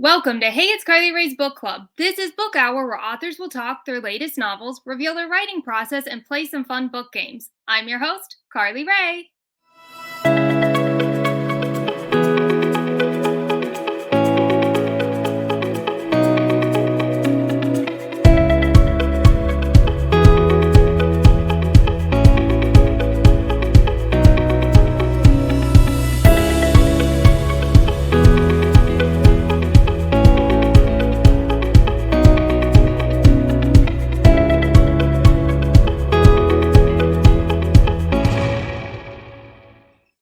Welcome to Hey, it's Carly Rae's Book Club. This is Book Hour where authors will talk their latest novels, reveal their writing process, and play some fun book games. I'm your host, Carly Rae.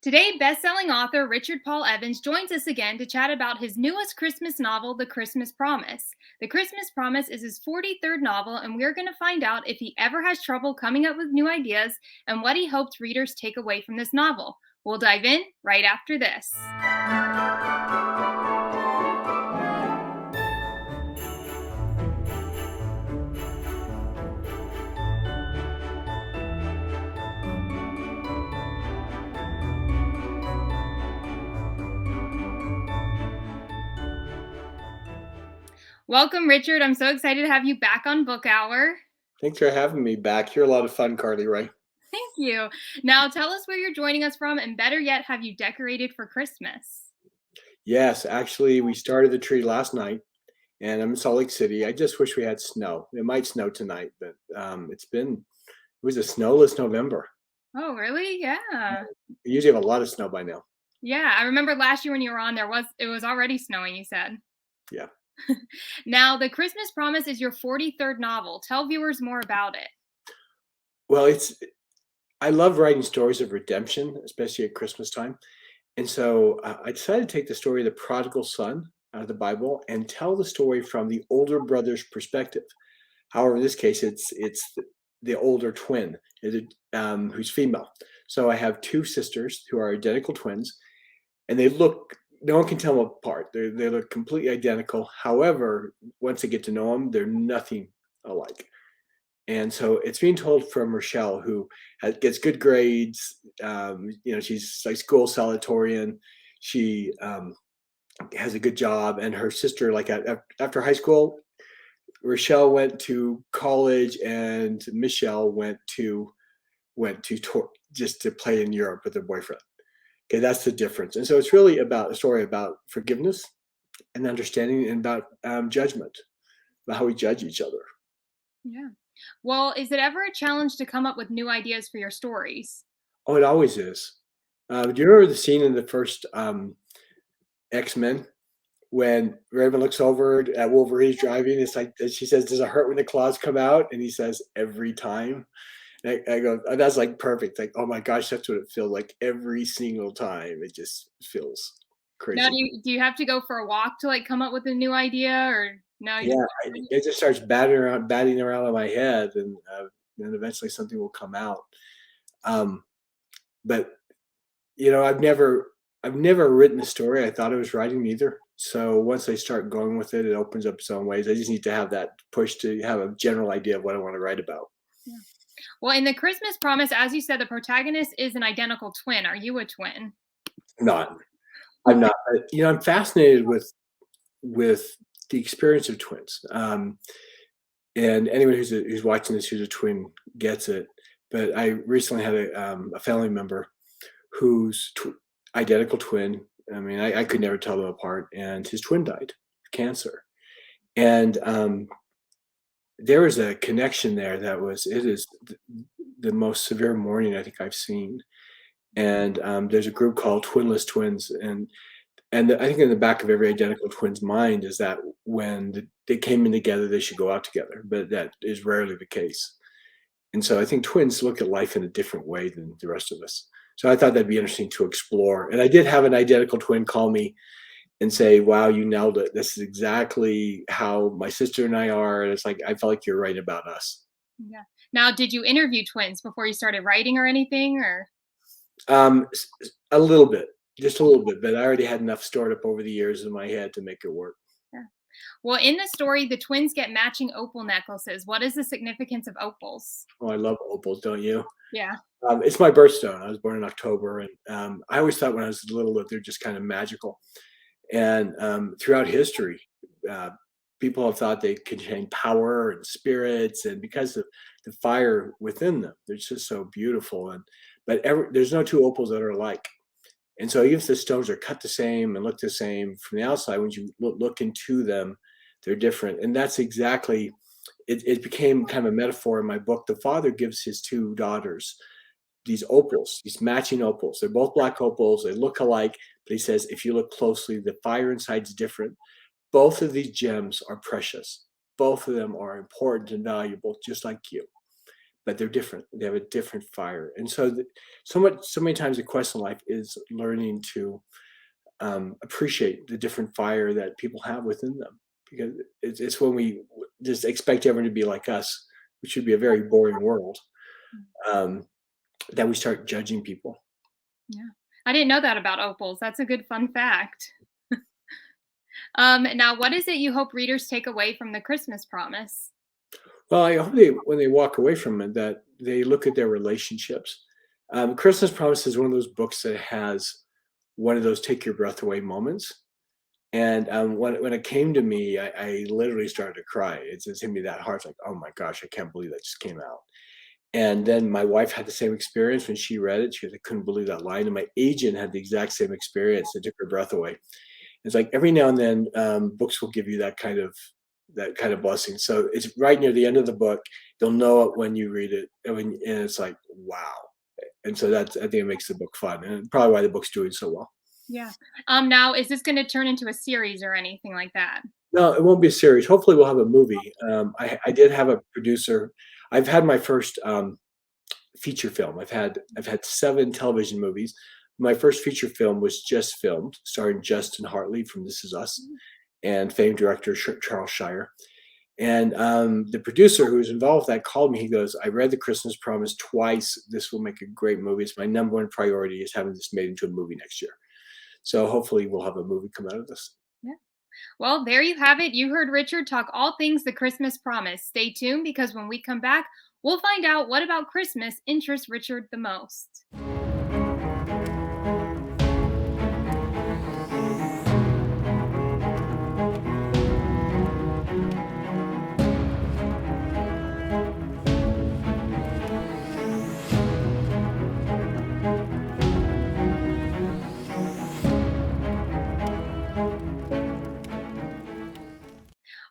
Today, best-selling author Richard Paul Evans joins us again to chat about his newest Christmas novel, The Christmas Promise. The Christmas Promise is his 43rd novel, and we're going to find out if he ever has trouble coming up with new ideas and what he hopes readers take away from this novel. We'll dive in right after this. Welcome, Richard. I'm so excited to have you back on Book Hour. Thanks for having me back. You're a lot of fun, CarlyRae. Thank you. Now tell us where you're joining us from, and better yet, have you decorated for Christmas? Yes, actually, we started the tree last night, and I'm in Salt Lake City. I just wish we had snow. It might snow tonight, but it was a snowless November. Oh, really? Yeah. We usually have a lot of snow by now. Yeah, I remember last year when you were on, it was already snowing, you said. Yeah. Now, The Christmas Promise is your 43rd novel. Tell viewers more about it. Well, I love writing stories of redemption, especially at Christmas time. And so I decided to take the story of the prodigal son out of the Bible and tell the story from the older brother's perspective. However, in this case, the older twin who's female. So I have two sisters who are identical twins, and no one can tell them apart. They look completely identical. However, once they get to know them, they're nothing alike. And so it's being told from Rochelle, who gets good grades. She's like school salutatorian. She has a good job, and her sister, like after high school, Rochelle went to college, and Michelle just to play in Europe with her boyfriend. Okay, that's the difference. And so it's really about a story about forgiveness and understanding, and about judgment, about how we judge each other. Yeah. Well, is it ever a challenge to come up with new ideas for your stories? Oh, it always is. Do you remember the scene in the first X-Men when Raven looks over at Wolverine's driving? It's like she says, "Does it hurt when the claws come out?" And he says, "Every time." And I go, "Oh, that's like perfect." Like, oh my gosh, that's what it feels like every single time. It just feels Now, crazy. do you have to go for a walk to like come up with a new idea, or no? Yeah, it just starts batting around in my head, and then eventually something will come out. Um, but I've never written a story I thought I was writing either. So once I start going with it, it opens up its own ways. I just need to have that push to have a general idea of what I want to write about. Yeah. Well, in The Christmas Promise, as you said, the protagonist is an identical twin. Are you a twin? Not, I'm not. But, I'm fascinated with the experience of twins. And anyone who's watching this who's a twin gets it. But I recently had a family member whose identical twin. I mean, I could never tell them apart, and his twin died of cancer. And there was a connection there it is the most severe mourning I think I've seen. And there's a group called Twinless Twins, and I think in the back of every identical twin's mind is that when they came in together, they should go out together, but that is rarely the case. And so I think twins look at life in a different way than the rest of us. So I thought that'd be interesting to explore. And I did have an identical twin call me and say, "Wow, you nailed it. This is exactly how my sister and I are." And it's like, I felt like you're right about us. Yeah. Now, did you interview twins before you started writing or anything, or? A little bit, just a little bit, but I already had enough stored up over the years in my head to make it work. Yeah. Well, in the story, the twins get matching opal necklaces. What is the significance of opals? Oh, I love opals, don't you? Yeah. It's my birthstone. I was born in October, and I always thought when I was little that they're just kind of magical. And throughout history, uh, people have thought they contain power and spirits, and because of the fire within them, they're just so beautiful. And there's no two opals that are alike. And so even if the stones are cut the same and look the same from the outside, when you look into them, they're different. And that's exactly it. It became kind of a metaphor in my book. The father gives his two daughters these opals, these matching opals. They're both black opals. They look alike, but he says if you look closely, the fire inside is different. Both of these gems are precious. Both of them are important and valuable, just like you, but they're different. They have a different fire. And so, so many times the quest in life is learning to appreciate the different fire that people have within them, because it's when we just expect everyone to be like us, which would be a very boring world, um, that we start judging people. Yeah. I didn't know that about opals. That's a good fun fact. Now, what is it you hope readers take away from the Christmas promise? Well, I hope when they walk away from it, that they look at their relationships. Christmas Promise is one of those books that has one of those take your breath away moments. And when it came to me, I literally started to cry. It just hit me that hard. It's like, oh my gosh, I can't believe that just came out. And then my wife had the same experience when she read it. She goes, I couldn't believe that line. And my agent had the exact same experience. It took her breath away. It's like every now and then, books will give you that kind of blessing. So it's right near the end of the book. You'll know it when you read it, and it's like wow. And so that's, I think it makes the book fun, and probably why the book's doing so well. Yeah. Now, is this going to turn into a series or anything like that? No, it won't be a series. Hopefully, we'll have a movie. I did have a producer. I've had my first feature film. I've had 7 television movies. My first feature film was just filmed, starring Justin Hartley from This Is Us and famed director Charles Shire. And the producer who was involved with that called me. He goes, I read The Christmas Promise twice. This will make a great movie. It's my number one priority is having this made into a movie next year. So hopefully we'll have a movie come out of this. Yeah. Well, there you have it. You heard Richard talk all things the Christmas promise. Stay tuned because when we come back, we'll find out what about Christmas interests Richard the most.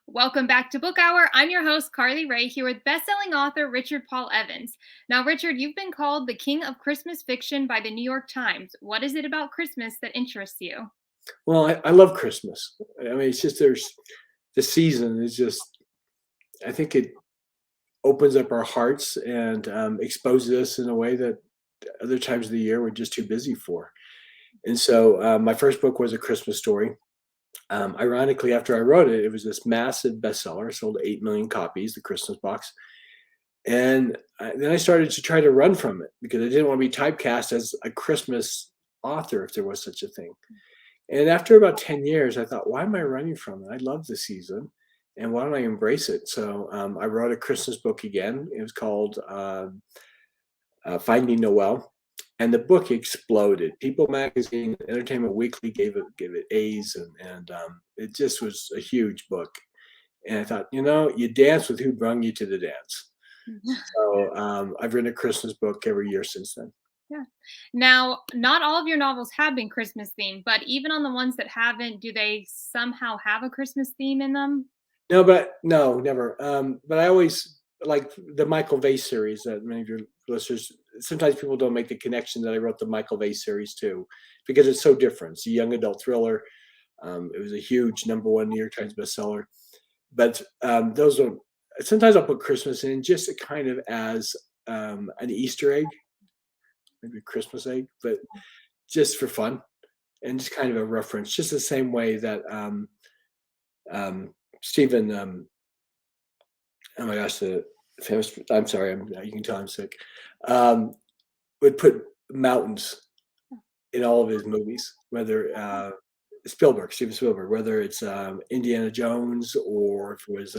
Welcome back to Book Hour. I'm your host, Carly Rae, here with best-selling author Richard Paul Evans. Now, Richard, you've been called the king of Christmas fiction by the New York Times. What is it about Christmas that interests you? Well, I love Christmas. I mean, it's just there's the season is just, I think it opens up our hearts and exposes us in a way that other times of the year we're just too busy for. And so my first book was A Christmas Story. Ironically, after I wrote it, it was this massive bestseller, sold 8 million copies, The Christmas Box. And then I started to try to run from it because I didn't want to be typecast as a Christmas author, if there was such a thing. And after about 10 years, I thought, why am I running from it? I love the season. And why don't I embrace it? So I wrote a Christmas book again. It was called Finding Noel. And the book exploded. People Magazine, Entertainment Weekly gave it A's, and it just was a huge book. And I thought, you dance with who brung you to the dance. So I've written a Christmas book every year since then. Yeah. Now, not all of your novels have been Christmas themed, but even on the ones that haven't, do they somehow have a Christmas theme in them? No, never. But I always like the Michael Vase series that many of your listeners. Sometimes people don't make the connection that I wrote the Michael Vase series too, because it's so different. It's a young adult thriller. It was a huge #1 New York Times bestseller. But those are sometimes I'll put Christmas in just kind of as an Easter egg, maybe a Christmas egg, but just for fun and just kind of a reference, just the same way that Stephen, oh my gosh, the famous, I'm sorry, you can tell I'm sick, would put mountains in all of his movies, whether Steven Spielberg, whether it's Indiana Jones or if it was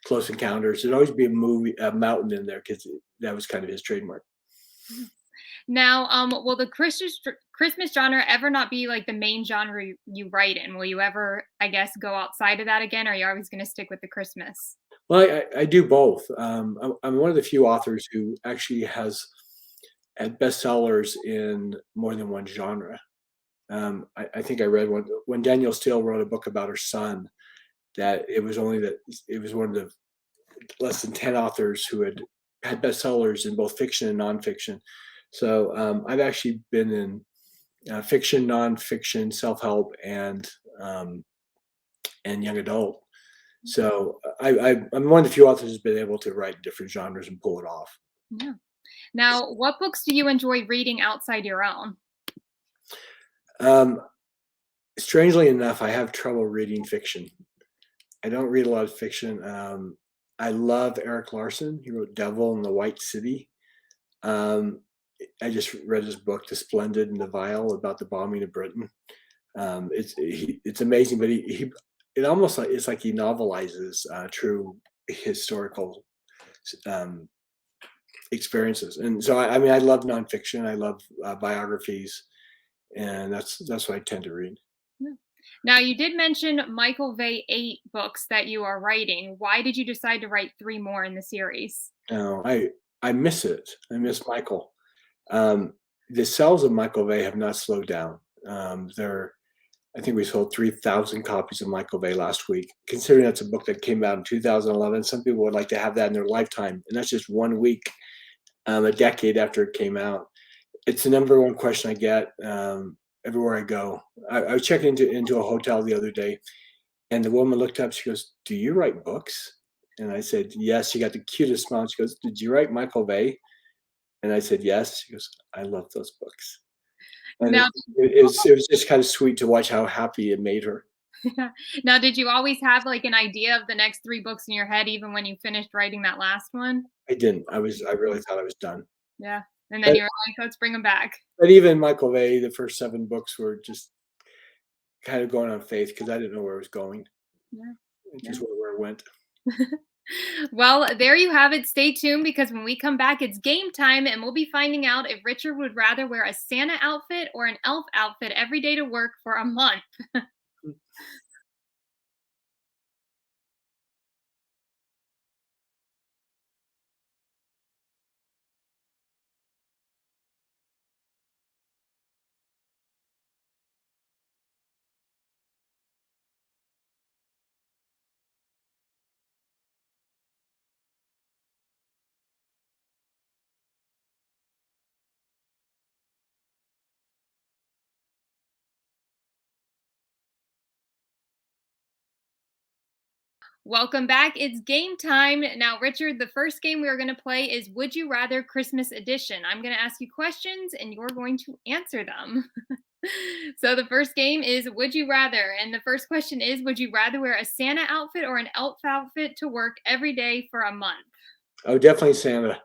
Close Encounters, there'd always be a mountain in there because that was kind of his trademark. Now, will the Christmas genre ever not be like the main genre you write in? Will you ever, I guess, go outside of that again, or are you always going to stick with the Christmas? Well, I do both. I'm one of the few authors who actually has had bestsellers in more than one genre. I think I read one when Danielle Steele wrote a book about her son. That it was one of the less than 10 authors who had bestsellers in both fiction and nonfiction. So I've actually been in fiction, nonfiction, self-help, um, and young adult. So I'm one of the few authors who's been able to write different genres and pull it off. Yeah. Now, what books do you enjoy reading outside your own? Um, Strangely enough, I have trouble reading fiction. I don't read a lot of fiction. I love Eric Larson. He wrote Devil in the White City. Um, I just read his book, The Splendid and the Vile, about the bombing of Britain. It's amazing, but it almost like it's like he novelizes true historical um, experiences. And so, I mean, I love nonfiction. I love biographies, and that's what I tend to read. Yeah. Now, you did mention Michael Vey 8 books that you are writing. Why did you decide to write 3 more in the series? Now, I miss it. I miss Michael. Um, the sales of Michael Vey have not slowed down. They're I think we sold 3,000 copies of Michael Bay last week. Considering that's a book that came out in 2011, some people would like to have that in their lifetime, and that's just one week, a decade after it came out. It's the number one question I get everywhere I go. I was checking into a hotel the other day, and the woman looked up. She goes, "Do you write books?" And I said, "Yes." She got the cutest smile. She goes, "Did you write Michael Bay?" And I said, "Yes." She goes, "I love those books." And Now, it was just kind of sweet to watch how happy it made her. now, did you always have like an idea of the next 3 books in your head, even when you finished writing that last one? I didn't. I really thought I was done. Yeah. And then But you were like, let's bring them back. but even Michael Bay, the first 7 books were just kind of going on faith because I didn't know where it was going. Yeah. It Yeah. just where it went. Well, there you have it. Stay tuned because when we come back, it's game time and we'll be finding out if Richard would rather wear a Santa outfit or an elf outfit every day to work for a month. Welcome back. It's game time. Now, Richard, the first game we are going to play is Would You Rather Christmas Edition. I'm going to ask you questions and you're going to answer them. So, the first game is Would You Rather? And the first question is Would you rather wear a Santa outfit or an elf outfit to work every day for a month? Oh, definitely Santa.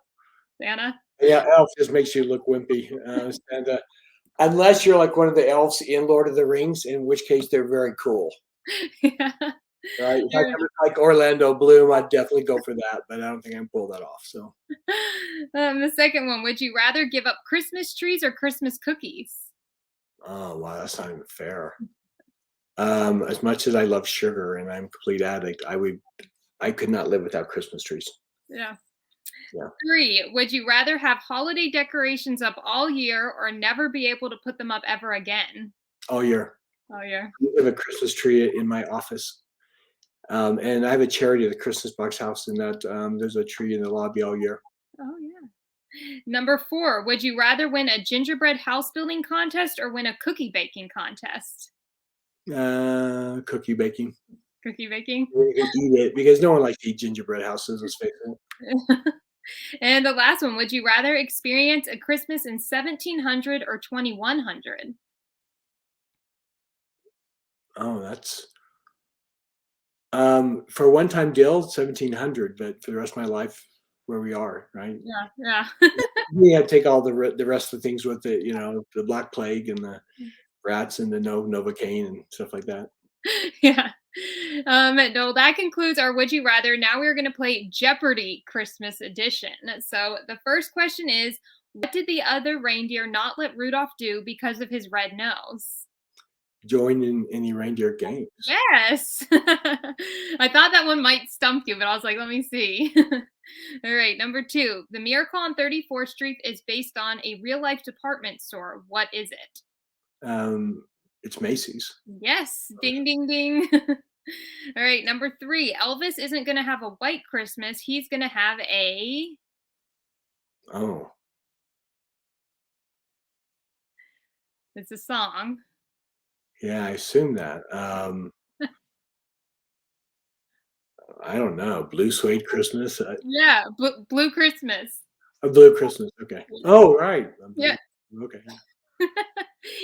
Santa? Yeah, elf just makes you look wimpy. Santa, unless you're like one of the elves in Lord of the Rings, in which case they're very cool, Yeah. right? If I could look like Orlando Bloom, I'd definitely go for that, but I don't think I can pull that off. So, The second one, would you rather give up Christmas trees or Christmas cookies? oh wow, that's not even fair. As much as I love sugar and I'm a complete addict, I could not live without Christmas trees. Yeah. Yeah, 3, would you rather have holiday decorations up all year or never be able to put them up ever again? all year. Oh, yeah. I have a Christmas tree in my office. And I have a charity, the Christmas Box House, and that there's a tree in the lobby all year. Oh, yeah. Number 4, would you rather win a gingerbread house building contest or win a cookie baking contest? Cookie baking. Cookie baking. You can eat it because no one likes to eat gingerbread houses. Let's face it. And the last one, would you rather experience a Christmas in 1700 or 2100? Oh, that's for a one-time deal, 1700, but for the rest of my life, where we are, right? Yeah, yeah. We had to take all the rest of the things with it, you know, the Black Plague and the rats and the Novocaine and stuff like that. Yeah. No, that concludes our Would You Rather. Now we're going to play Jeopardy Christmas Edition. So the first question is What did the other reindeer not let Rudolph do because of his red nose? Join in any reindeer games. Yes. I thought that one might stump you, but I was like, let me see. All right, number 2. The Miracle on 34th Street is based on a real life department store. What is it? It's Macy's. Yes. Ding, ding, ding. All right, number 3. Elvis isn't going to have a white Christmas. He's going to have a. Oh, It's a song. yeah, I assume that. I don't know. Blue Suede Christmas? Yeah, Blue Christmas. A Blue Christmas, okay. Oh, right. A Yeah. blue okay.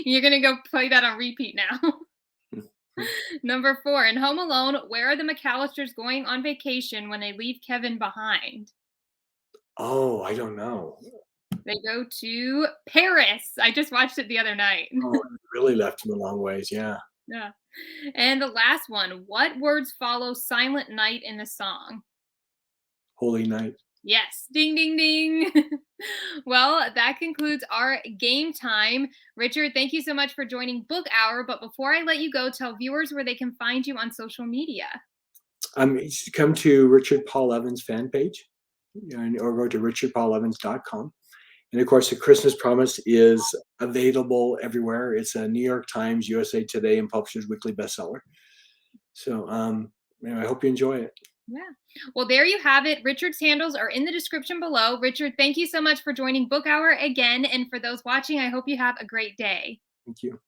You're going to go play that on repeat now. Number 4, in Home Alone, where are the McAllisters going on vacation when they leave Kevin behind? Oh, I don't know. They go to Paris. I just watched it the other night. Oh, you really left him a long ways, yeah. Yeah. And the last one, what words follow Silent Night in the song? Holy Night. Yes. Ding, ding, ding. Well, that concludes our game time. Richard, thank you so much for joining Book Hour. But before I let you go, tell viewers where they can find you on social media. You should come to Richard Paul Evans fan page, or go to richardpaulevans.com. And of course, the Christmas Promise is available everywhere. It's a New York Times, USA Today, and Publishers Weekly bestseller. So, I hope you enjoy it. Yeah. Well, there you have it. Richard's handles are in the description below. Richard, thank you so much for joining Book Hour again. And for those watching, I hope you have a great day. Thank you.